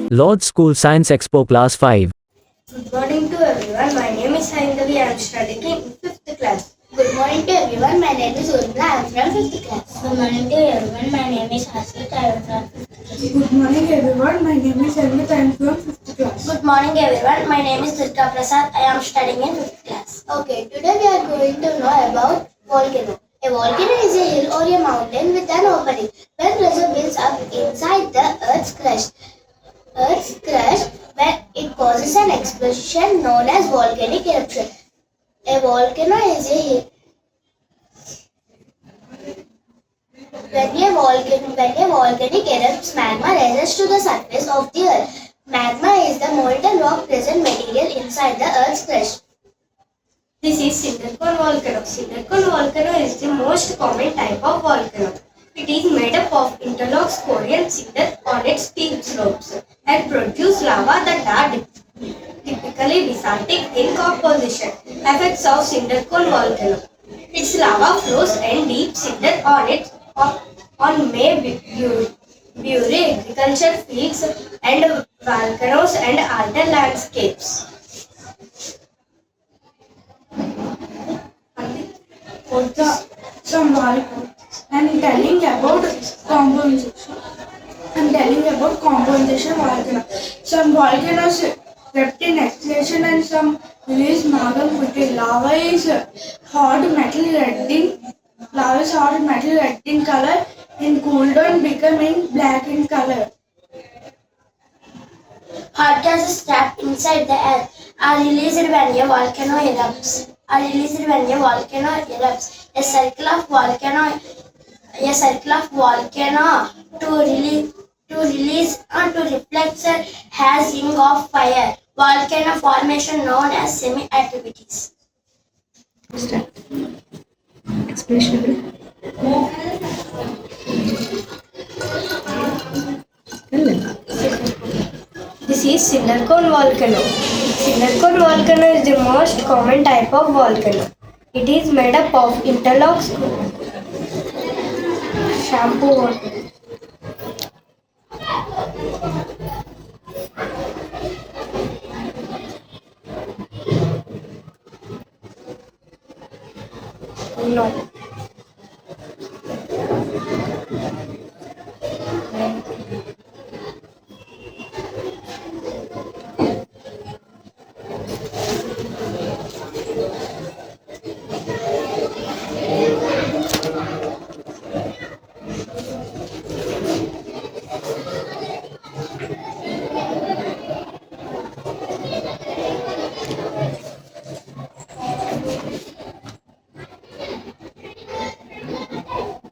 Lord School Science Expo Class 5. Good morning to everyone. My name is Saindavi. I am studying in 5th class. Good morning to everyone. My name is Urmila. I am from 5th class. Good morning to everyone. My name is Hasit. I am from 5th class. Good morning everyone. My name is Elmit. I am from 5th class. Good morning everyone. My name is Durga Prasad. I am studying in 5th class. Okay, today we are going to know about volcano. A volcano is a hill or a mountain with an opening. When pressure builds up inside the earth's crust, when it causes an explosion known as volcanic eruption. A volcano is a hill. When a volcanic erupts, magma rises to the surface of the earth. Magma is the molten rock present material inside the earth's crust. This is cinder cone volcano. Cinder cone volcano is the most common type of volcano. It is made up of interlocked scoria cinder on its steep slopes and produce lava that are typically basaltic in composition. Effects of cinder cone volcano. Its lava flows and deep cinder may bury agriculture fields and volcanoes and alter landscapes. Some volcano. I am telling about composition volcano. Some volcanoes erupt in acceleration and some release magma with lava is hard metal red in color and cooled down becoming black in color. Hot gases trapped inside the earth are released when a volcano erupts. A circle of volcano to reflect has ring of fire. Volcano formation known as semi-activities. Explanation. This is cinder cone volcano. Cinder cone volcano is the most common type of volcano. It is made up of interlocks shampoo water. No.